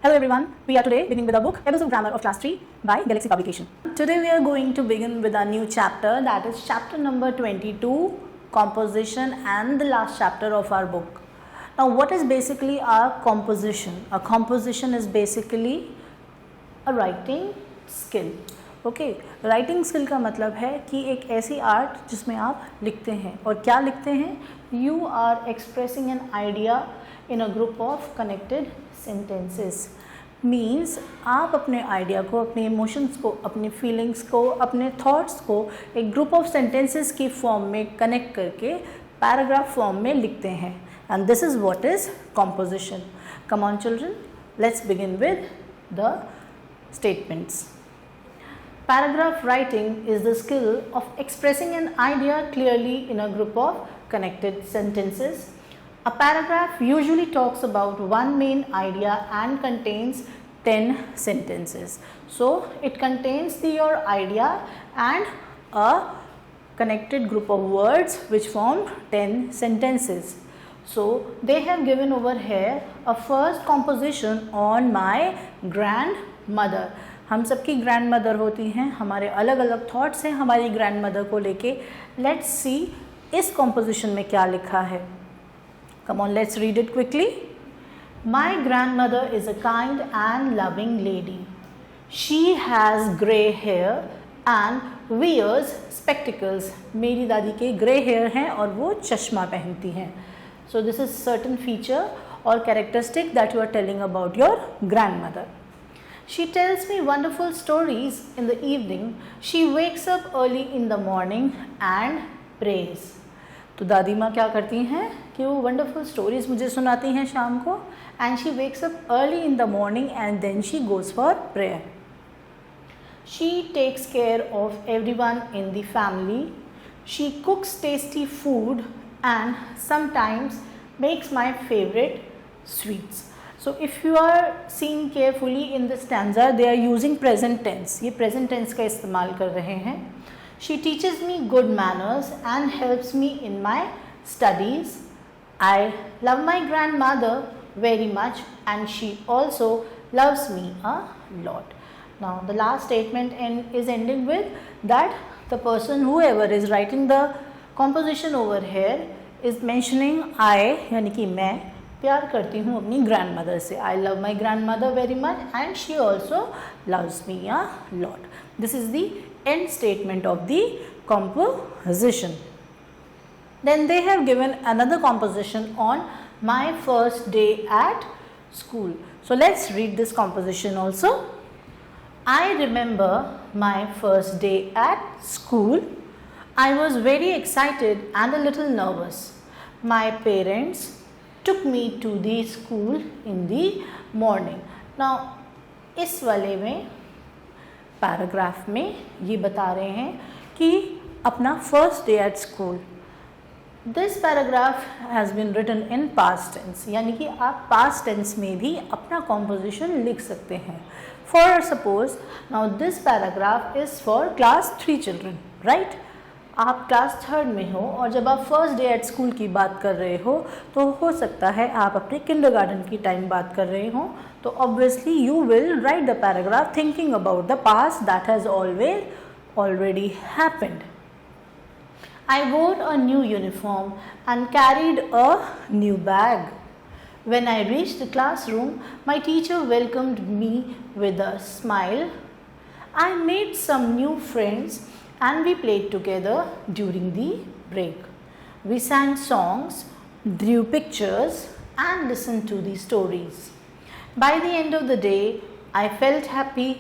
Hello everyone, we are today beginning with our book Pebbles of Grammar of Class 3 by Galaxy Publication. Today we are going to begin with a new chapter, that is chapter number 22, composition, and the last chapter of our book. Now what is basically our composition? A composition is basically a writing skill. Okay, writing skill का मतलब है कि एक ऐसी art जिसमें आप लिखते हैं, और क्या लिखते हैं? You are expressing an idea in a group of connected sentences. Means आप अपने आइडिया को, अपने इमोशंस को, अपनी फीलिंग्स को, अपने थॉट्स को एक ग्रुप ऑफ सेंटेंसेस की फॉर्म में कनेक्ट करके पैराग्राफ फॉर्म में लिखते हैं, and this is what is composition. Come on children, let's begin with the statements. Paragraph writing is the skill of expressing an idea clearly in a group of connected sentences. A paragraph usually talks about one main idea and contains 10 sentences. So, it contains your idea and a connected group of words which form 10 sentences. So, they have given over here a first composition on my grandmother. हम सबकी grand mother होती हैं, हमारे अलग अलग thoughts हैं हमारी grand mother को लेके. लेट्स सी इस कॉम्पोजिशन में क्या लिखा है. Come on, let's read it quickly. My grandmother is a kind and loving lady. She has grey hair and wears spectacles. मेरी दादी के ग्रे हेयर हैं और वो चश्मा पहनती हैं. So this is certain feature और characteristic that you are telling about your grandmother. She tells me wonderful stories in the evening. She wakes up early in the morning and prays. तो दादी माँ क्या करती हैं कि वो wonderful stories मुझे सुनाती हैं शाम को, and she wakes up early in the morning and then she goes for prayer. She takes care of everyone in the family. She cooks tasty food and sometimes makes my favorite sweets. So if you are seeing carefully in the stanza, they are using present tense. ये present tense का इस्तेमाल कर रहे हैं. She teaches me good manners and helps me in my studies. I love my grandmother very much and she also loves me a lot. Now the last statement is ending with that the person, whoever is writing the composition over here, is mentioning I, यानी कि मैं प्यार करती हूँ अपनी grand mother से. I love my grand mother very much and she also loves me a lot. This is the end statement of the composition. Then they have given another composition on my first day at school. So let's read this composition also. I remember my first day at school. I was very excited and a little nervous. My parents took me to the school in the morning. Now इस वाले में paragraph में ये बता रहे हैं कि अपना first day at school. This paragraph has been written in past tense, यानी कि आप पास्ट टेंस में भी अपना कॉम्पोजिशन लिख सकते हैं. For suppose now this paragraph is for class 3 children, right. आप क्लास 3 में हो और जब आप फर्स्ट डे एट स्कूल की बात कर रहे हो तो हो सकता है आप अपने किंडरगार्टन की टाइम बात कर रहे हो. तो obviously you will write the paragraph thinking about the past that has already happened. I wore a new uniform and carried a new bag. When I reached the classroom, my teacher welcomed me with a smile. I made some new friends and we played together during the break. We sang songs, drew pictures and listened to the stories. By the end of the day, I felt happy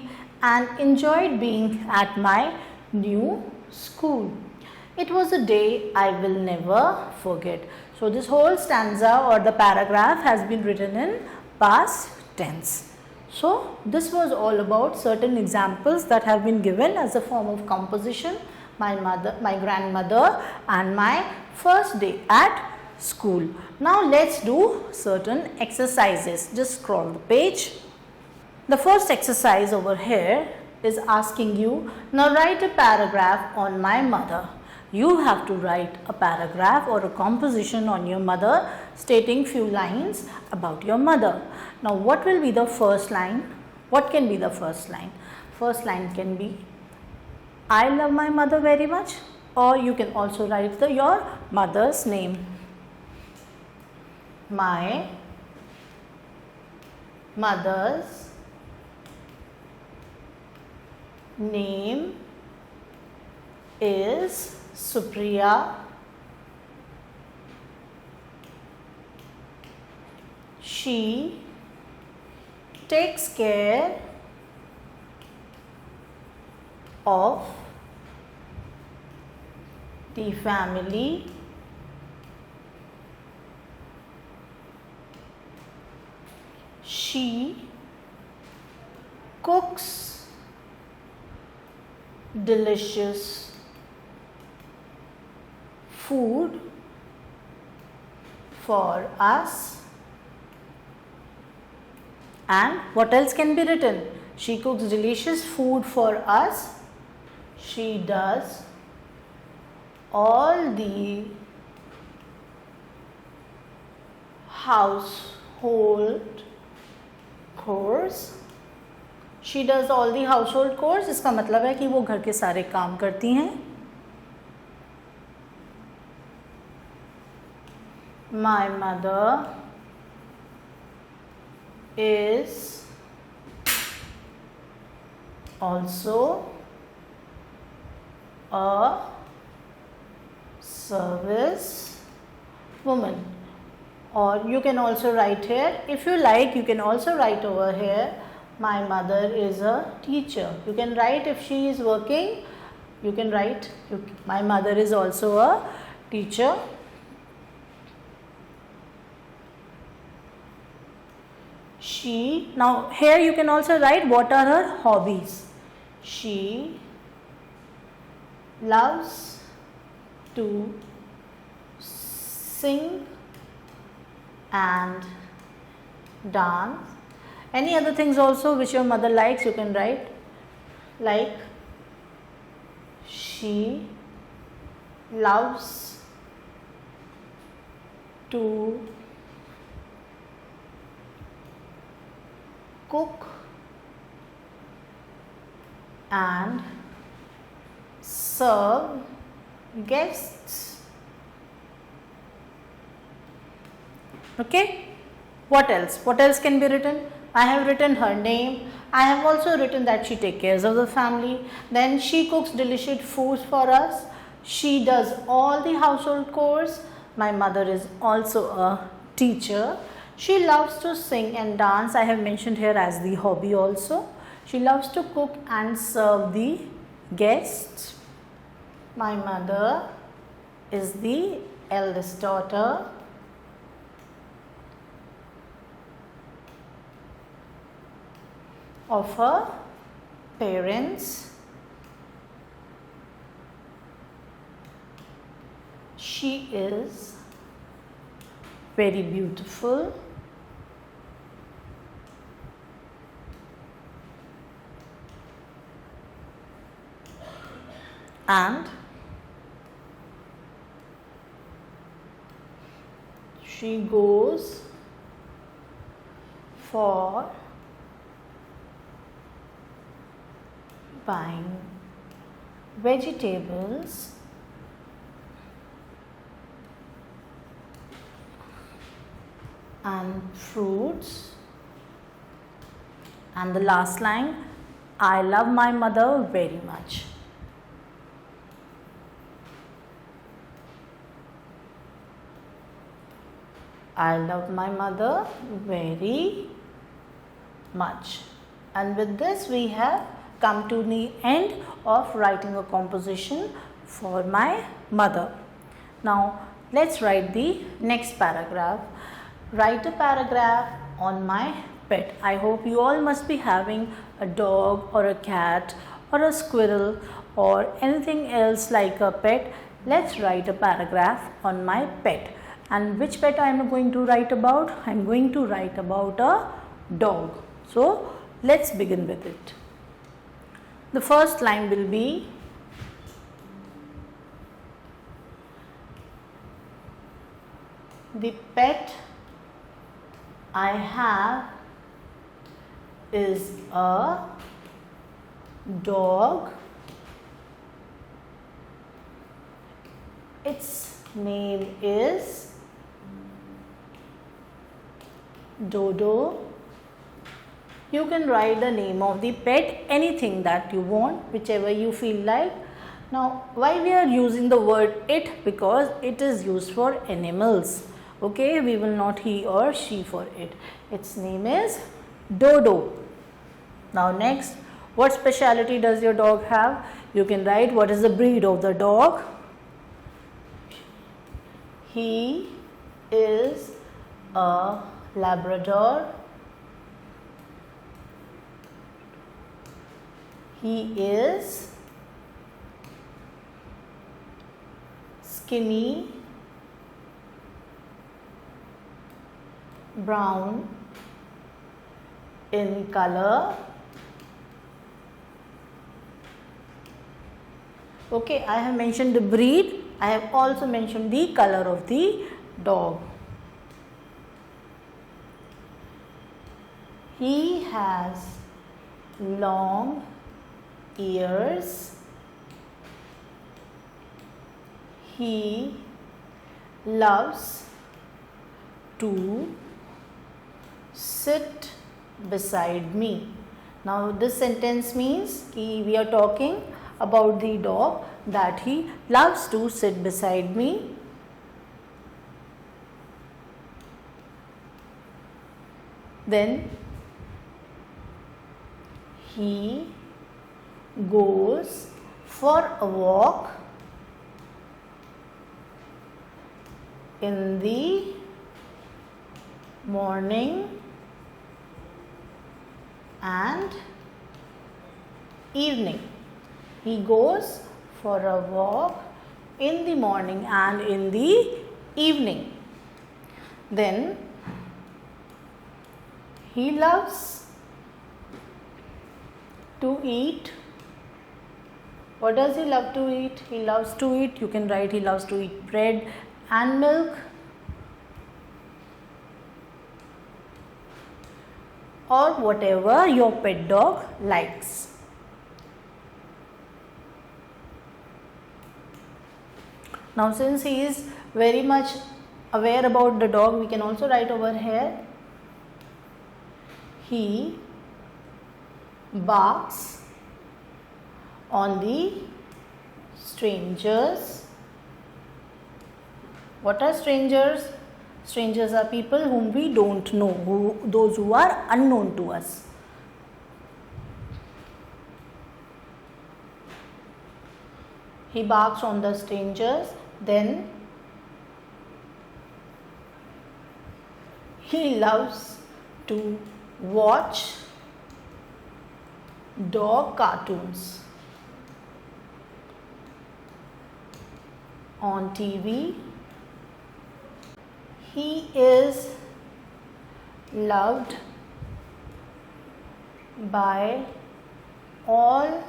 and enjoyed being at my new school. It was a day I will never forget. So this whole stanza or the paragraph has been written in past tense. So this was all about certain examples that have been given as a form of composition. My grandmother and my first day at school. Now let's do certain exercises. Just scroll the page. The first exercise over here is asking you, now write a paragraph on my mother. You have to write a paragraph or a composition on your mother stating few lines about your mother. Now what will be the first line? What can be the first line? First line can be I love my mother very much, or you can also write your mother's name. My mother's name is Supriya. She takes care of the family. She cooks delicious food for us. And what else can be written? She cooks delicious food for us. She does all the household chores. She does all the household chores. इसका मतलब है कि वो घर के सारे काम करती हैं. My mother is also a service woman. Or you can also write here, if you like, you can also write over here, my mother is a teacher. You can write if she is working, you can write, my mother is also a teacher. She, now here you can also write what are her hobbies. She loves to sing and dance. Any other things also which your mother likes, you can write, like she loves to cook and serve guests. Okay, what else? What else can be written? I have written her name. I have also written that she takes care of the family. Then she cooks delicious foods for us. She does all the household chores. My mother is also a teacher. She loves to sing and dance. I have mentioned here as the hobby also. She loves to cook and serve the guests. My mother is the eldest daughter. Of her parents. She is very beautiful. And she goes for buying vegetables and fruits. And the last line, I love my mother very much. I love my mother very much. And with this we have come to the end of writing a composition for my mother. Now let's write the next paragraph. Write a paragraph on my pet. I hope you all must be having a dog or a cat or a squirrel or anything else like a pet. Let's write a paragraph on my pet. And which pet I am going to write about? I am going to write about a dog. So let's begin with it. The first line will be, the pet I have is a dog. Its name is Dodo. You can write the name of the pet, anything that you want, whichever you feel like. Now, why we are using the word it? Because it is used for animals. Okay, we will not he or she for it. Its name is Dodo. Now next, what speciality does your dog have? You can write what is the breed of the dog. He is a Labrador. He is skinny, brown in color. Okay, I have mentioned the breed. I have also mentioned the color of the dog. He has long ears. He loves to sit beside me. Now this sentence means we are talking about the dog that he loves to sit beside me. Then he goes for a walk in the morning and evening. He goes for a walk in the morning and in the evening. Then he loves to eat. What does he love to eat? He loves to eat, you can write he loves to eat bread and milk, or whatever your pet dog likes. Now since he is very much aware about the dog, we can also write over here, he barks on the strangers. What are strangers? Strangers are people whom we don't know, those who are unknown to us. He barks on the strangers. Then he loves to watch dog cartoons on TV. He is loved by all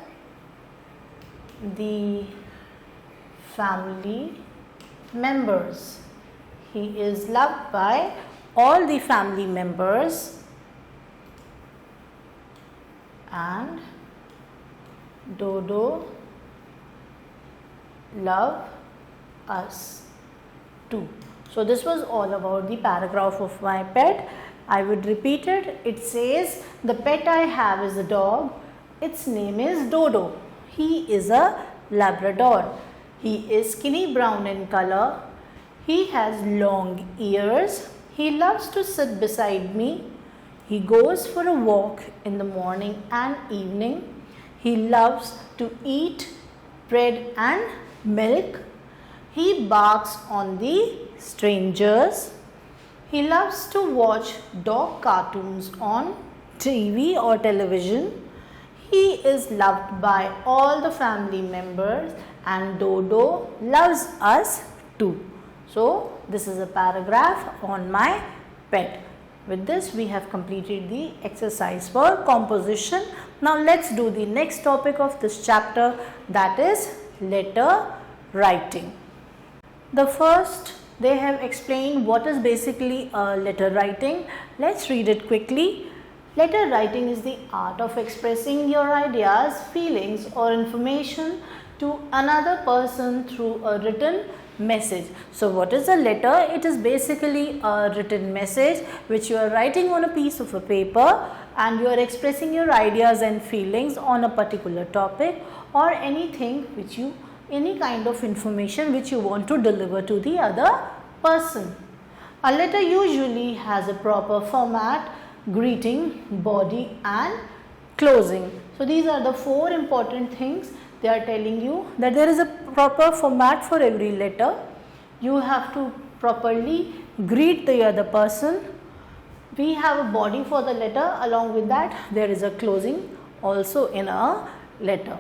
the family members. He is loved by all the family members, and Dodo love us too. So this was all about the paragraph of my pet. I would repeat it. It says, the pet I have is a dog. Its name is Dodo. He is a Labrador. He is skinny brown in color. He has long ears. He loves to sit beside me. He goes for a walk in the morning and evening. He loves to eat bread and milk. He barks on the strangers. He loves to watch dog cartoons on TV or television. He is loved by all the family members, and Dodo loves us too. So this is a paragraph on my pet. With this we have completed the exercise for composition. Now let's do the next topic of this chapter, that is letter writing. The first, they have explained what is basically a letter writing. Let's read it quickly. Letter writing is the art of expressing your ideas, feelings or information to another person through a written message. So what is a letter? It is basically a written message which you are writing on a piece of a paper and you are expressing your ideas and feelings on a particular topic or anything which you, any kind of information which you want to deliver to the other person. A letter usually has a proper format, greeting, body and closing. So these are the four important things. They are telling you that there is a proper format for every letter. You have to properly greet the other person. We have a body for the letter, along with that there is a closing also in a letter.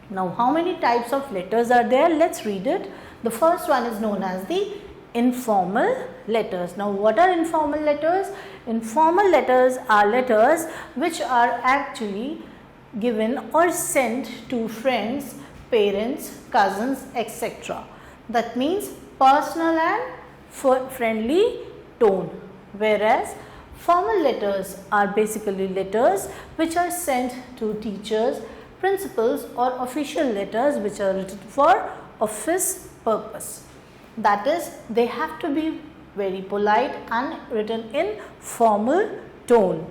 Now how many types of letters are there? Let's read it. The first one is known as the informal letters. Now what are informal letters? Informal letters are letters which are actually given or sent to friends, parents, cousins, etc. That means personal and friendly tone, whereas formal letters are basically letters which are sent to teachers, principals or official letters which are written for office purpose. That is, they have to be very polite and written in formal tone.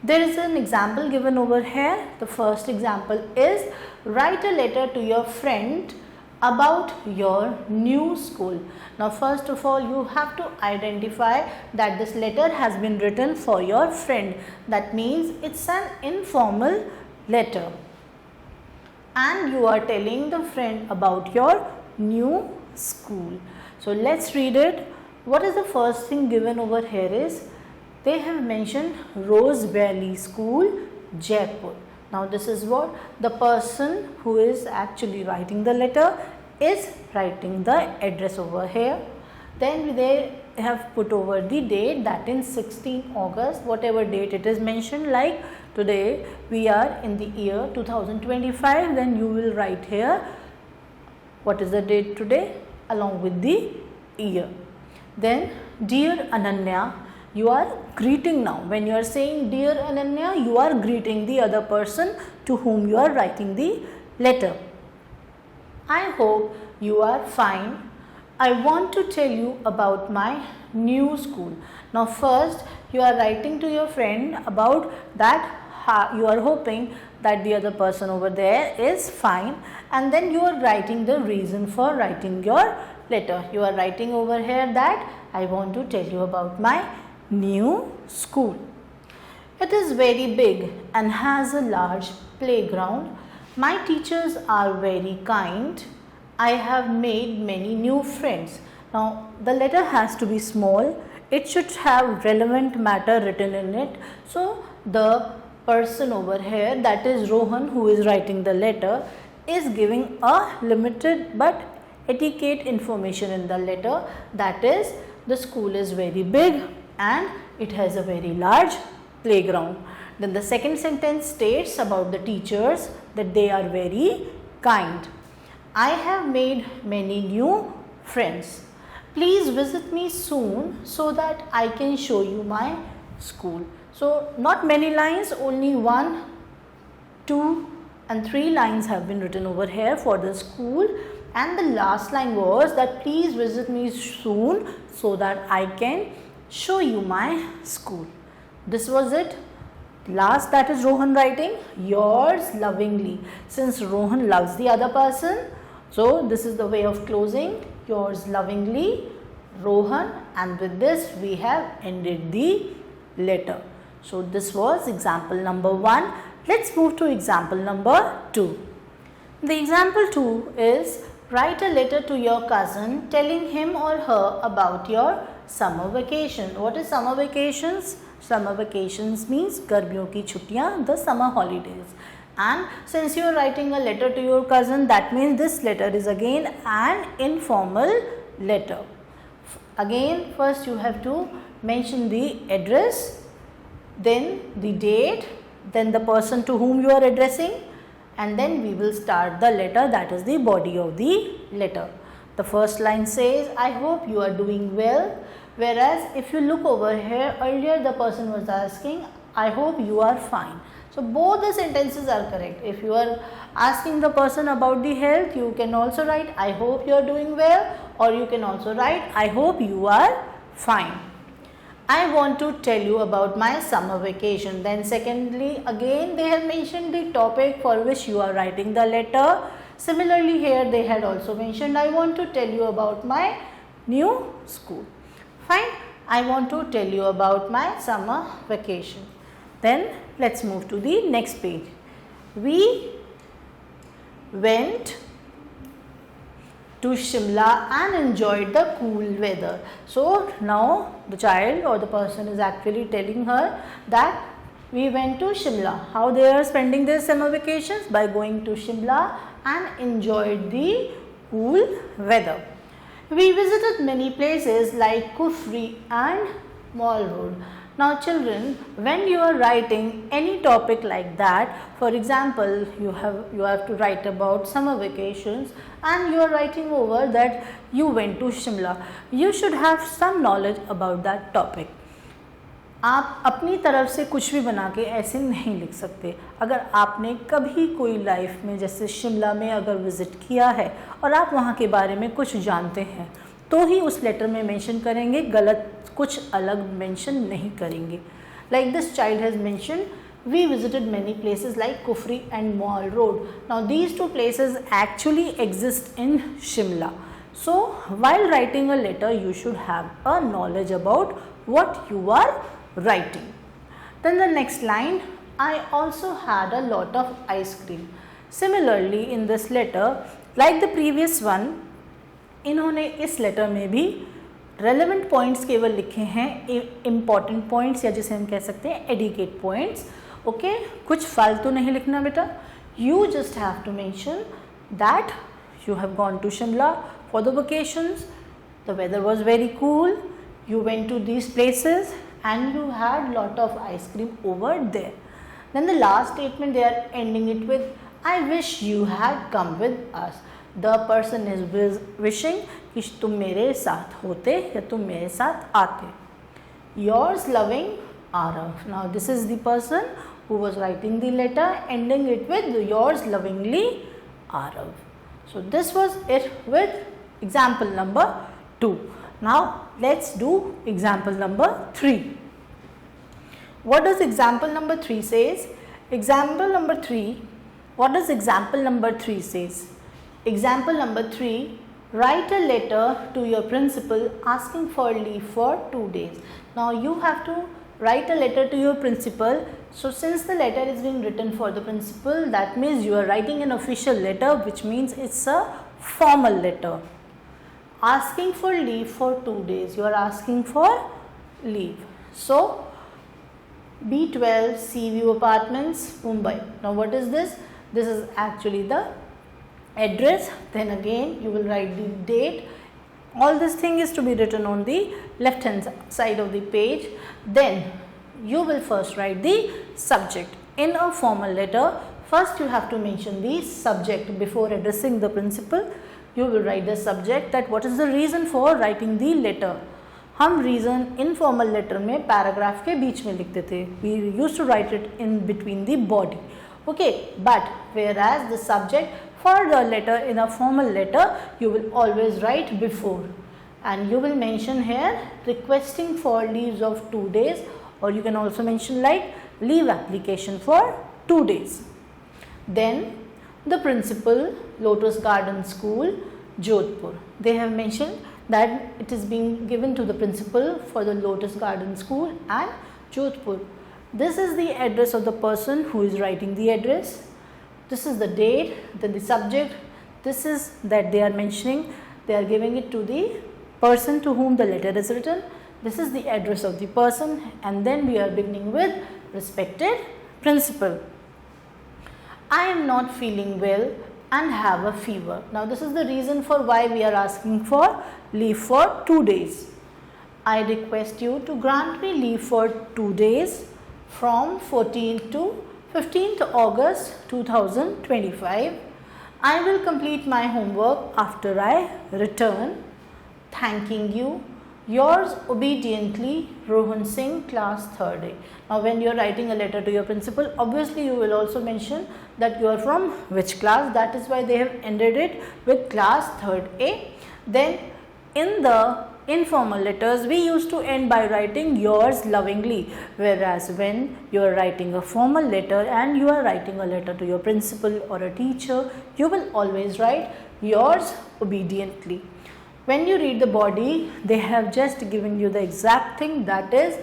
There is an example given over here. The first example is write a letter to your friend about your new school. Now first of all you have to identify that this letter has been written for your friend. That means it's an informal letter and you are telling the friend about your new school. So let's read it. What is the first thing given over here is they have mentioned Rose Valley School, Jaipur. Now this is what the person who is actually writing the letter is writing the address over here. Then they have put over the date, that in 16 August, whatever date it is mentioned, like today we are in the year 2025, then you will write here what is the date today along with the year. Then dear Ananya, you are greeting now. When you are saying dear Ananya, you are greeting the other person to whom you are writing the letter. I hope you are fine. I want to tell you about my new school. Now first you are writing to your friend about that you are hoping that the other person over there is fine, and then you are writing the reason for writing your letter. You are writing over here that I want to tell you about my new school. It is very big and has a large playground. My teachers are very kind. I have made many new friends. Now the letter has to be small. It should have relevant matter written in it. So the person over here, that is Rohan, who is writing the letter, is giving a limited but etiquette information in the letter. That is, the school is very big and it has a very large playground. Then the second sentence states about the teachers that they are very kind. I have made many new friends. Please visit me soon so that I can show you my school. So not many lines, only 1, 2 and 3 lines have been written over here for the school, and the last line was that please visit me soon so that I can show you my school. This was it. Last, that is Rohan writing yours lovingly. Since Rohan loves the other person, so this is the way of closing, yours lovingly, Rohan, and with this we have ended the letter. So this was example number 1. Let's move to example number 2. The example 2 is write a letter to your cousin telling him or her about your summer vacation. What is summer vacations? Summer vacations means गर्मियों की छुट्टियां, the summer holidays. And since you are writing a letter to your cousin, that means this letter is again an informal letter. Again, first you have to mention the address, then the date, then the person to whom you are addressing, and then we will start the letter, that is the body of the letter. The first line says, I hope you are doing well. Whereas if you look over here, earlier the person was asking, I hope you are fine. So both the sentences are correct. If you are asking the person about the health, you can also write I hope you are doing well, or you can also write I hope you are fine. I want to tell you about my summer vacation. Then secondly, again they have mentioned the topic for which you are writing the letter. Similarly here they had also mentioned I want to tell you about my new school. Fine. I want to tell you about my summer vacation. Then let's move to the next page. We went to Shimla and enjoyed the cool weather. So now the child or the person is actually telling her that we went to Shimla. How they are spending their summer vacations? By going to Shimla and enjoyed the cool weather. We visited many places like Kufri and Mall Road. Now children, when you are writing any topic like that, for example, you have to write about summer vacations and you are writing over that you went to Shimla, you should have some knowledge about that topic. आप अपनी तरफ से कुछ भी बना के ऐसे नहीं लिख सकते. अगर आपने कभी कोई लाइफ में जैसे शिमला में अगर विज़िट किया है और आप वहाँ के बारे में कुछ जानते हैं तो ही उस लेटर में मेंशन करेंगे, गलत कुछ अलग मेंशन नहीं करेंगे. Like this child has mention we visited many places like Kufri and Mall Road. Now these two places actually exist in Shimla. So while writing a letter you should have a knowledge about what you are writing. Then the next line, I also had a lot of ice cream. Similarly in this letter, like the previous one, इन्होंने इस letter में भी relevant points केवल लिखे हैं, important points या जिसे हम कह सकते हैं educate points. Okay, कुछ फालतू नहीं लिखना बेटा. You just have to mention that you have gone to Shimla for the vacations. The weather was very cool. You went to these places and you had lot of ice cream over there. Then the last statement they are ending it with, I wish you had come with us. The person is wishing कि तुम मेरे साथ होते या तुम मेरे साथ आते. Yours loving Arav. Now this is the person who was writing the letter, ending it with yours lovingly Arav. So this was it with example number 2. Now let's do example number 3. What does example number 3 says? Example number 3. What does example number 3 says? Example number 3. Write a letter to your principal asking for leave for 2 days. Now you have to write a letter to your principal. So since the letter is being written for the principal, that means you are writing an official letter, which means it's a formal letter. Asking for leave for 2 days. You are asking for leave. So B12 Seaview Apartments, Mumbai. Now what is this? This is actually the address. Then again you will write the date. All this thing is to be written on the left hand side of the page. Then you will first write the subject. In a formal letter, first you have to mention the subject before addressing the principal. You will write the subject, that what is the reason for writing the letter. हम reason informal letter में paragraph के बीच में लिखते थे. We used to write it in between the body. Okay, but whereas the subject for the letter in a formal letter you will always write before, and you will mention here requesting for leaves of 2 days, or you can also mention like leave application for 2 days. Then the principal, Lotus Garden School, Jodhpur. They have mentioned that it is being given to the principal for the Lotus Garden School and Jodhpur. This is the address of the person who is writing the address. This is the date, then the subject. This is that they are mentioning. They are giving it to the person to whom the letter is written. This is the address of the person, and then we are beginning with respected principal. I am not feeling well and have a fever. Now this is the reason for why we are asking for leave for 2 days. I request you to grant me leave for 2 days from 14th to 15th August 2025. I will complete my homework after I return. Thanking you Yours obediently, Rohan Singh, class 3rd A. Now when you are writing a letter to your principal, obviously you will also mention that you are from which class. That is why they have ended it with class 3rd A. Then in the informal letters, we used to end by writing yours lovingly, whereas when you are writing a formal letter and you are writing a letter to your principal or a teacher, you will always write yours obediently. When you read the body, they have just given you the exact thing, that is,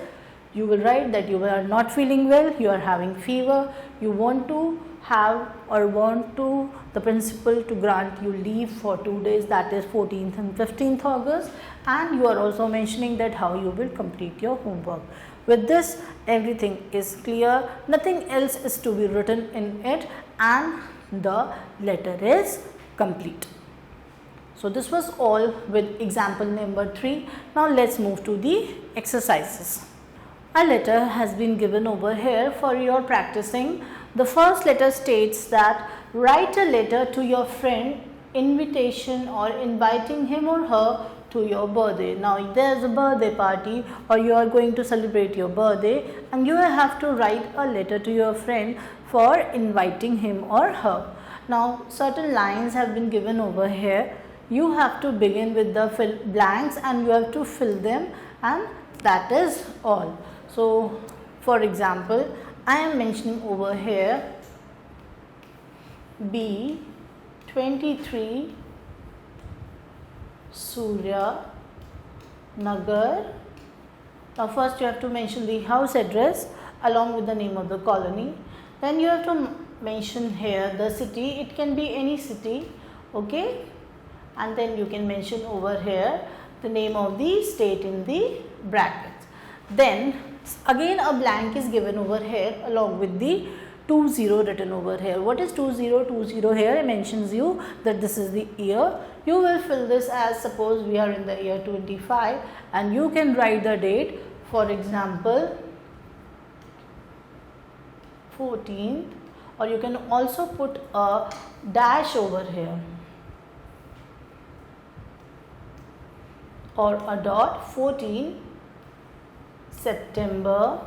you will write that you are not feeling well, you are having fever, you want to have or want to the principal to grant you leave for 2 days, that is 14th and 15th August, and you are also mentioning that how you will complete your homework. With this, everything is clear, nothing else is to be written in it, and the letter is complete. So this was all with example number 3. Now let's move to the exercises. A letter has been given over here for your practicing. The first letter states that write a letter to your friend, invitation or inviting him or her to your birthday. Now there is a birthday party or you are going to celebrate your birthday and you have to write a letter to your friend for inviting him or her. Now certain lines have been given over here. You have to begin with the blanks and you have to fill them, and that is all. So for example, I am mentioning over here B23 Surya Nagar. Now first you have to mention the house address along with the name of the colony. Then you have to mention here the city. It can be any city, okay? And then you can mention over here the name of the state in the brackets. Then again a blank is given over here along with the 20 written over here. What is 2020 here? It mentions you that this is the year. You will fill this as, suppose we are in the year 25, and you can write the date, for example 14th, or you can also put a dash over here or a dot, 14 September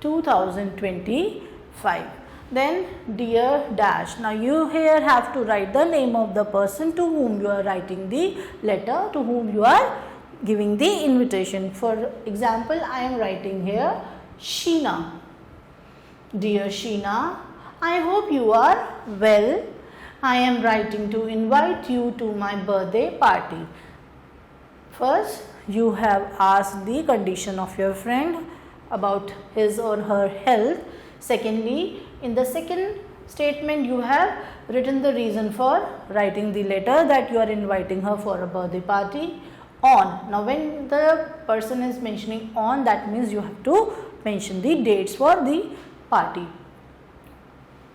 2025. Then dear dash. Now you here have to write the name of the person to whom you are writing the letter, to whom you are giving the invitation. For example, I am writing here Sheena. Dear Sheena, I hope you are well. I am writing to invite you to my birthday party. First, you have asked the condition of your friend about his or her health. Secondly, in the second statement, you have written the reason for writing the letter, that you are inviting her for a birthday party on. Now, when the person is mentioning on, that means you have to mention the dates for the party.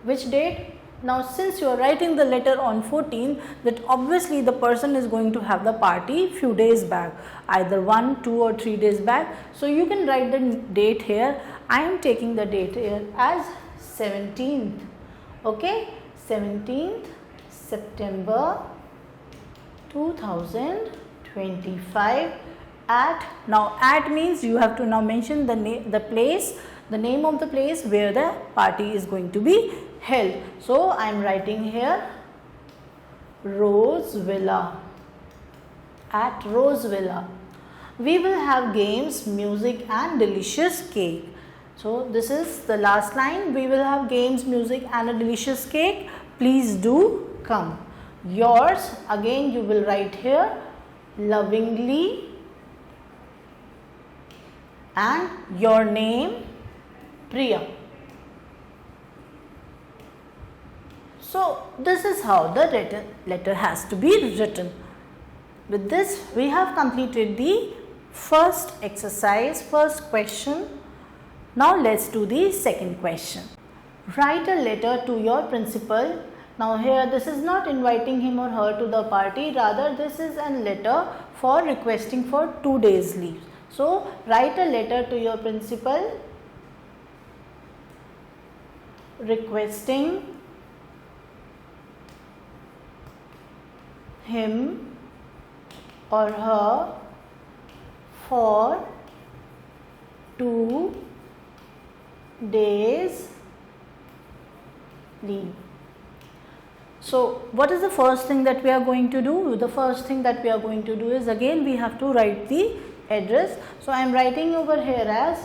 Which date? Now since you are writing the letter on 14, that obviously the person is going to have the party few days back, either 1, 2 or 3 days back. So you can write the date here. I am taking the date here as 17th. Okay, 17th September 2025 at, now at means you have to now mention the name, the place, the name of the place where the party is going to be held. So I am writing here Rose Villa, at Rose Villa. We will have games, music and delicious cake. So this is the last line. We will have games, music and a delicious cake. Please do come. Yours, again you will write here lovingly, and your name Priya. So this is how the letter has to be written. With this, we have completed the first exercise, first question. Now let's do the second question. Write a letter to your principal. Now here this is not inviting him or her to the party, rather this is a letter for requesting for 2 days leave. So write a letter to your principal requesting him or her for 2 days leave. So what is the first thing that we are going to do? The first thing that we are going to do is, again we have to write the address. So I am writing over here as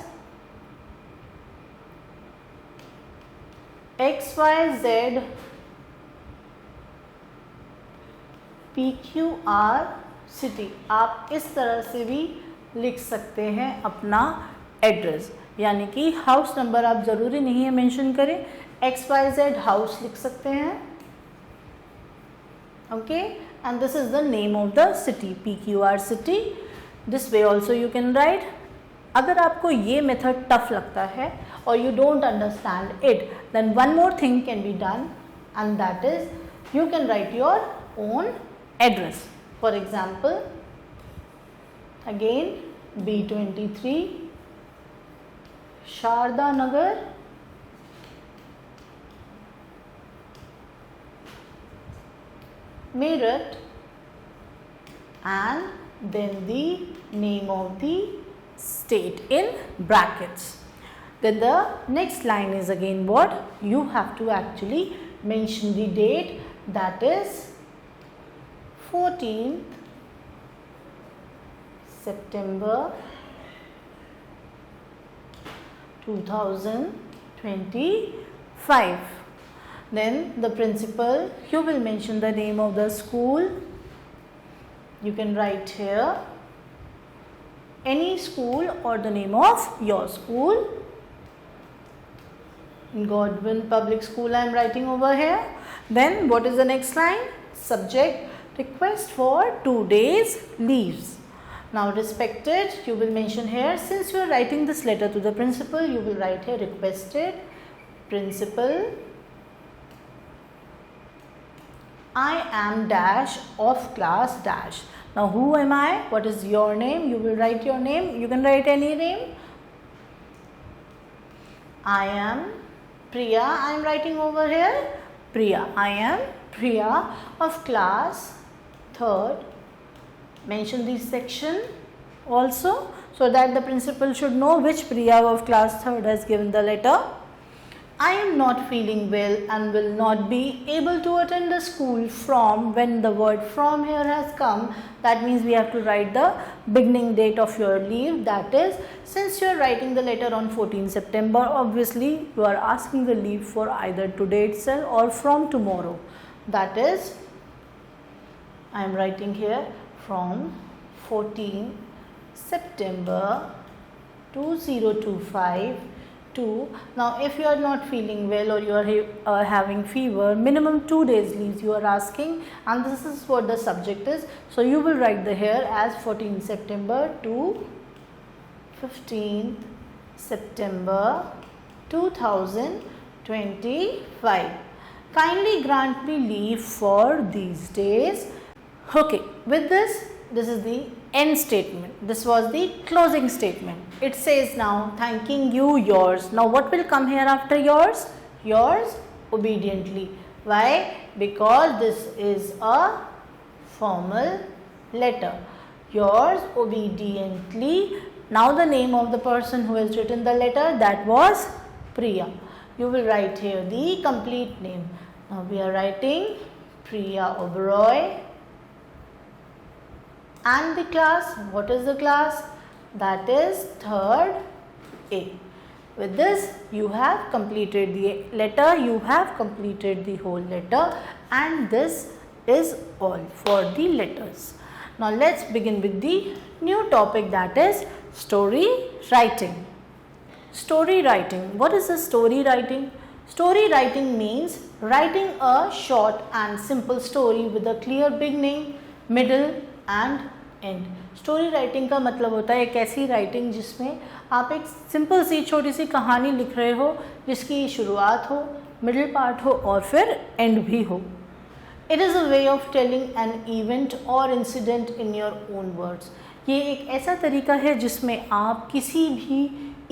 XYZ PQR city. आप इस तरह से भी लिख सकते हैं अपना address, यानी कि हाउस नंबर आप ज़रूरी नहीं है मेंशन करें, XYZ हाउस लिख सकते हैं. Okay, and this is the name of the city, PQR city. This way also you can write. अगर आपको ये मेथड टफ लगता है और you don't understand it, then one more thing can be done, and that is you can write your own address. For example, again B23 Sharda Nagar, Meerut, and then the name of the state in brackets. Then the next line is again what? You have to actually mention the date, that is 14th September 2025. Then the principal, you will mention the name of the school. You can write here any school or the name of your school. Godwin Public School I am writing over here. Then what is the next line? Subject, request for 2 days leaves. Now respected, you will mention here, since you are writing this letter to the principal, you will write here requested principal, I am dash of class dash. Now who am I? What is your name? You will write your name. You can write any name. I am Priya. I am writing over here Priya. I am Priya of class 3rd. Mention this section also, so that the principal should know which Priya of class 3rd has given the letter. I am not feeling well and will not be able to attend the school from. When the word from here has come, that means we have to write the beginning date of your leave. That is, since you are writing the letter on 14 September, obviously you are asking the leave for either today itself or from tomorrow. That is, I am writing here from 14 September 2025 to. Now if you are not feeling well or you are having fever, minimum 2 days leaves you are asking, and this is what the subject is. So you will write the here as 14 September to 15th September 2025. Kindly grant me leave for these days. Okay, with this is the end statement. This was the closing statement. It says now, thanking you, yours. Now what will come here after yours? Yours obediently. Why? Because this is a formal letter. Yours obediently. Now the name of the person who has written the letter, that was Priya. You will write here the complete name. Now we are writing Priya Oberoi. And the class, what is the class? That is 3rd A. With this you have completed the letter, you have completed the whole letter, and this is all for the letters. Now let's begin with the new topic, that is story writing. Story writing. What is the story writing? Story writing means writing a short and simple story with a clear beginning, middle and end. Story writing का मतलब होता है एक ऐसी writing जिसमें आप एक simple सी छोटी सी कहानी लिख रहे हो, जिसकी शुरुआत हो, मिडिल पार्ट हो और फिर एंड भी हो. It is a way of telling an event और incident in your own words. ये एक ऐसा तरीका है जिसमें आप किसी भी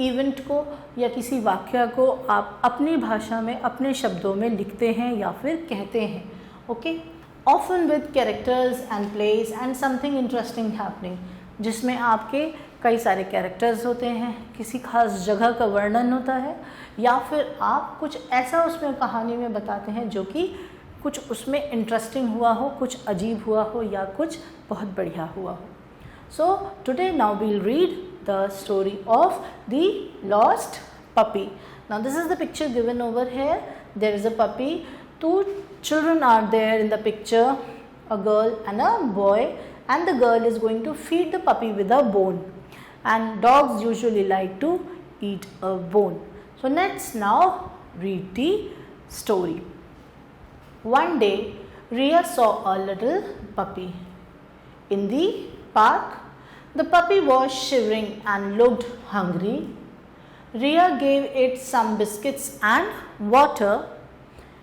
इवेंट को या किसी वाक्य को आप अपनी भाषा में, अपने शब्दों में लिखते हैं या फिर कहते हैं. Okay, often with characters and plays and something interesting happening, जिसमें आपके कई सारे कैरेक्टर्स होते हैं, किसी खास जगह का वर्णन होता है, या फिर आप कुछ ऐसा उसमें कहानी में बताते हैं जो कि कुछ उसमें इंटरेस्टिंग हुआ हो, कुछ अजीब हुआ हो, या कुछ बहुत बढ़िया हुआ हो. So today now we'll read the story of the lost puppy. Now this is the picture given over here. There is a puppy. Two children are there in the picture, a girl and a boy, and the girl is going to feed the puppy with a bone, and dogs usually like to eat a bone. So let's now read the story. One day Ria saw a little puppy in the park. The puppy was shivering and looked hungry. Ria gave it some biscuits and water.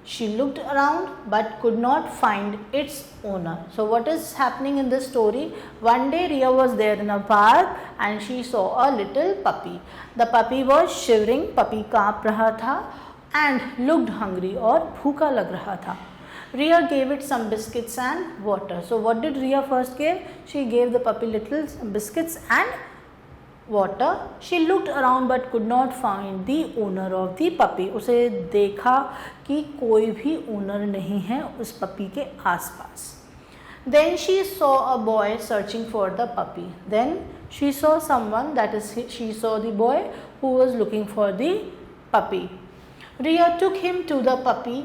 She looked around but could not find its owner. So what is happening in this story? One day Ria was there in a park and she saw a little puppy. The puppy was shivering, puppy काँप रहा था, and looked hungry और भूखा लग रहा था. Ria gave it some biscuits and water. So what did Ria first give? She gave the puppy little biscuits and water. She looked around but could not find the owner of the puppy. उसे देखा कि कोई भी owner नहीं है उस puppy के आसपास. Then she saw a boy searching for the puppy. Then she saw someone, that is she saw the boy who was looking for the puppy. Ria took him to the puppy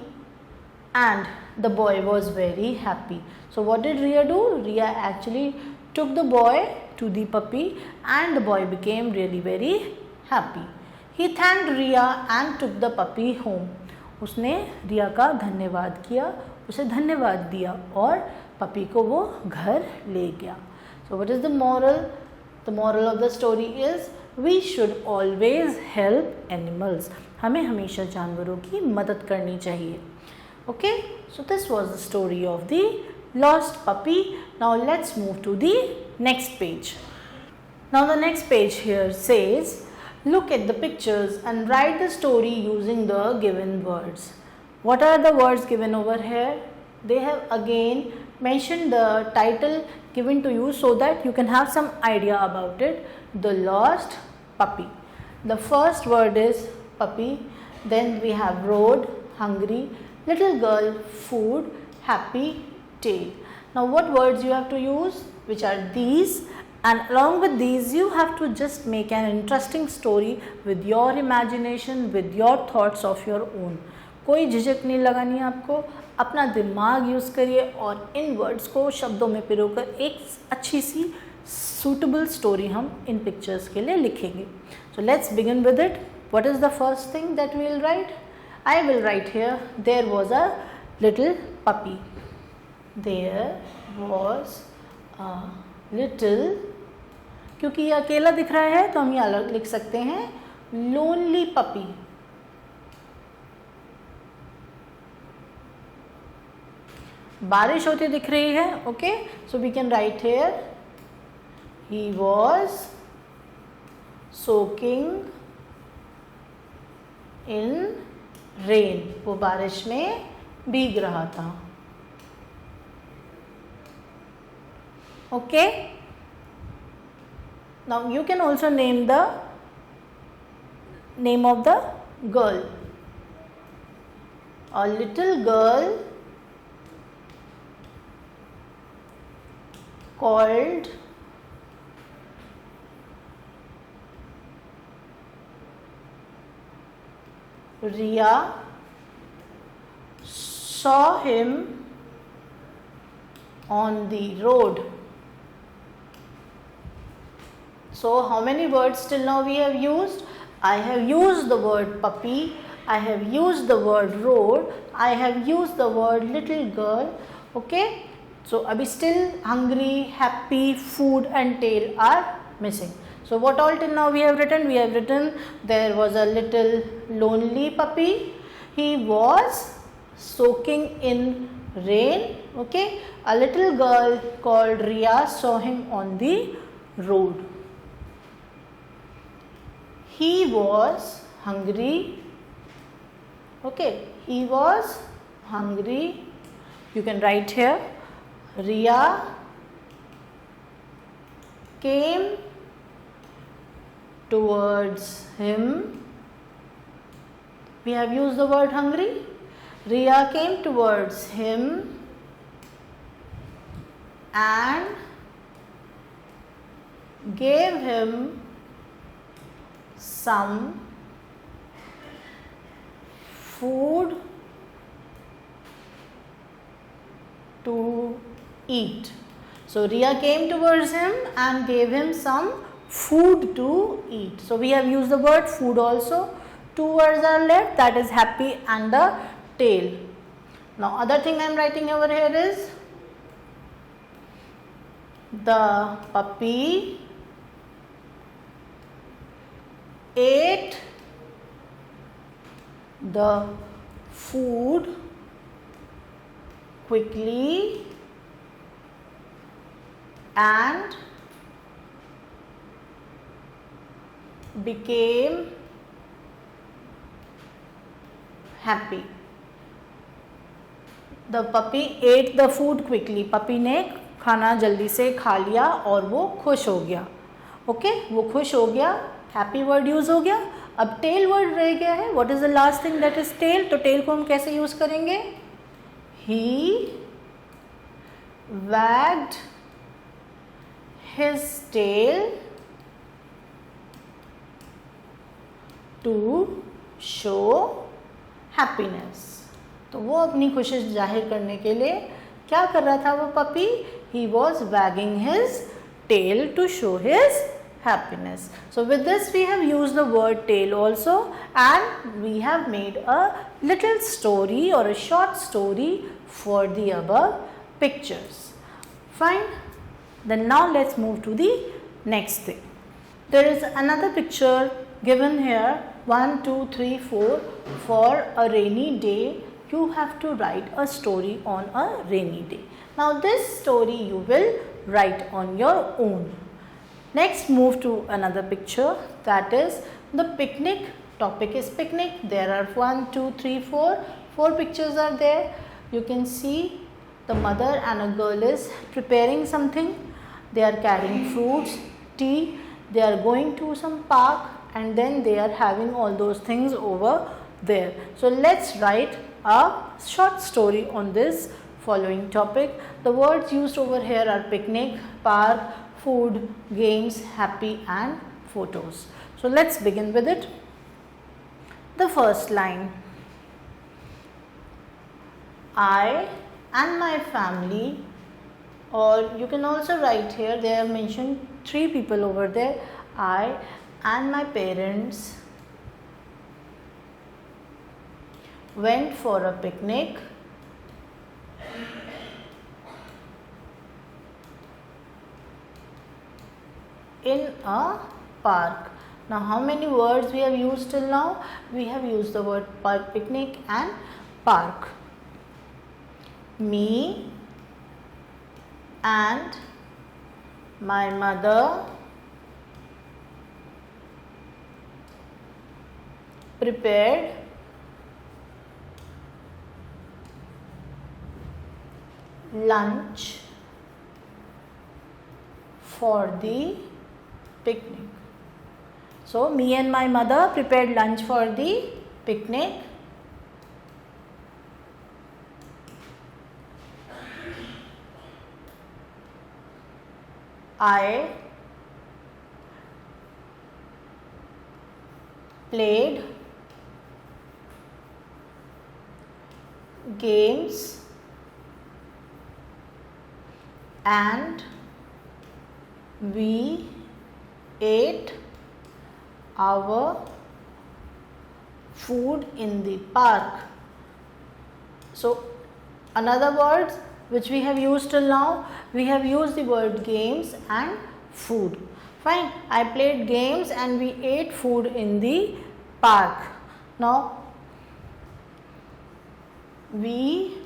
and the boy was very happy. So what did Ria do? Ria actually took the boy to the puppy and the boy became really very happy. He thanked Ria and took the puppy home. उसने रिया का धन्यवाद किया, उसे धन्यवाद दिया और puppy को वो घर ले गया. So what is the moral? The moral of the story is we should always help animals. हमें हमेशा जानवरों की मदद करनी चाहिए. Okay, so this was the story of the lost puppy. Now let's move to the next page. Now the next page here says, look at the pictures and write the story using the given words. What are the words given over here? They have again mentioned the title given to you so that you can have some idea about it. The lost puppy. The first word is puppy. Then we have road, hungry, little girl, food, happy, tail. Now what words you have to use? Which are these, and along with these you have to just make an interesting story with your imagination, with your thoughts of your own. कोई झिझक नहीं लगानी है आपको, अपना दिमाग use करिए और इन वर्ड्स को शब्दों में पिरोकर एक अच्छी सी suitable story हम इन pictures के लिए लिखेंगे. So let's begin with it. What is the first thing that we will write? I will write here, there was a little puppy. There was a little, क्योंकि ये अकेला दिख रहा है तो हम ये अलग लिख सकते हैं, lonely puppy. बारिश होती दिख रही है. Okay, so we can write here, he was soaking in rain. वो बारिश में भीग रहा था. Okay, now you can also name the name of the girl. A little girl called Ria saw him on the road. So how many words till now we have used? I have used the word puppy, I have used the word road, I have used the word little girl. Okay, so abhi still hungry, happy, food and tail are missing. So what all till now we have written? We have written there was a little lonely puppy, he was soaking in rain. Okay, a little girl called Ria saw him on the road. He was hungry. Okay, he was hungry. You can write here, Riya came towards him. We have used the word hungry. Riya came towards him and gave him some food to eat. So Riya came towards him and gave him some food to eat. So we have used the word food also. Two words are left, that is happy and the tail. Now other thing I am writing over here is the puppy ate the food quickly and became happy. The puppy ate the food quickly. Puppy ने खाना जल्दी से खा लिया और वो खुश हो गया. ओके, वो खुश हो गया. हैप्पी वर्ड यूज हो गया. अब टेल वर्ड रह गया है. What is the last thing that is tail? तो टेल को हम कैसे यूज करेंगे? ही wagged his tail to show happiness. तो वो अपनी खुशी जाहिर करने के लिए क्या कर रहा था वो puppy? He was wagging his tail to show his happiness. So with this we have used the word tail also, and we have made a little story or a short story for the above pictures. Fine. Then now let's move to the next thing. There is another picture given here, 1, 2, 3, 4. For a rainy day, you have to write a story on a rainy day. Now this story you will write on your own. Next move to another picture, that is the picnic. Topic is picnic. There are 1, 2, 3, 4. 4 pictures are there. You can see the mother and a girl is preparing something. They are carrying fruits, tea. They are going to some park and then they are having all those things over there. So let's write a short story on this following topic. The words used over here are picnic, park, food, games, happy and photos. So let's begin with it. The first line, I and my family, or you can also write here, they have mentioned 3 people over there. I and my parents went for a picnic in a park. Now how many words we have used till now? We have used the word park, picnic and park. Me and my mother prepared lunch for the picnic. So me and my mother prepared lunch for the picnic. I played games and we ate our food in the park. So another word which we have used till now, we have used the word games and food. Fine. I played games and we ate food in the park. Now we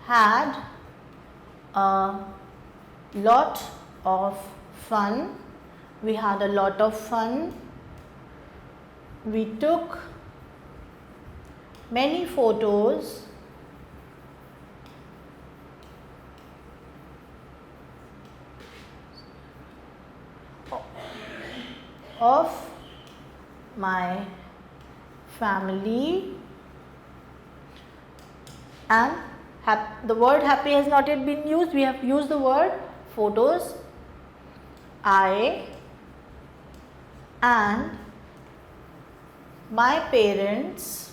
had a lot of fun. We had a lot of fun. We took many photos of my family, and the word happy has not yet been used. We have used the word photos. I and my parents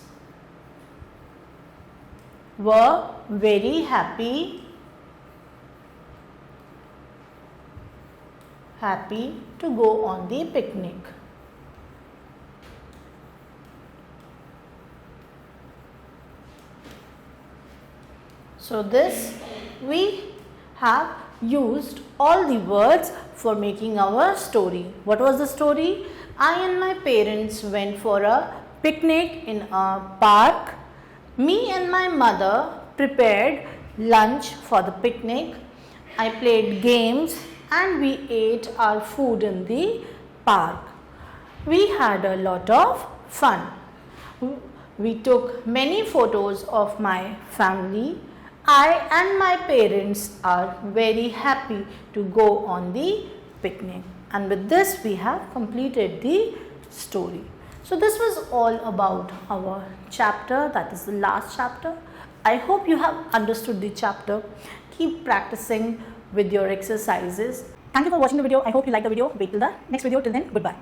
were very happy to go on the picnic. So this we have used all the words for making our story. What was the story? I and my parents went for a picnic in a park. Me and my mother prepared lunch for the picnic. I played games and we ate our food in the park. We had a lot of fun. We took many photos of my family. I and my parents are very happy to go on the picnic. And with this we have completed the story. So this was all about our chapter, that is the last chapter. I hope you have understood the chapter. Keep practicing with your exercises. Thank you for watching the video. I hope you liked the video. Wait till the next video. Till then, goodbye.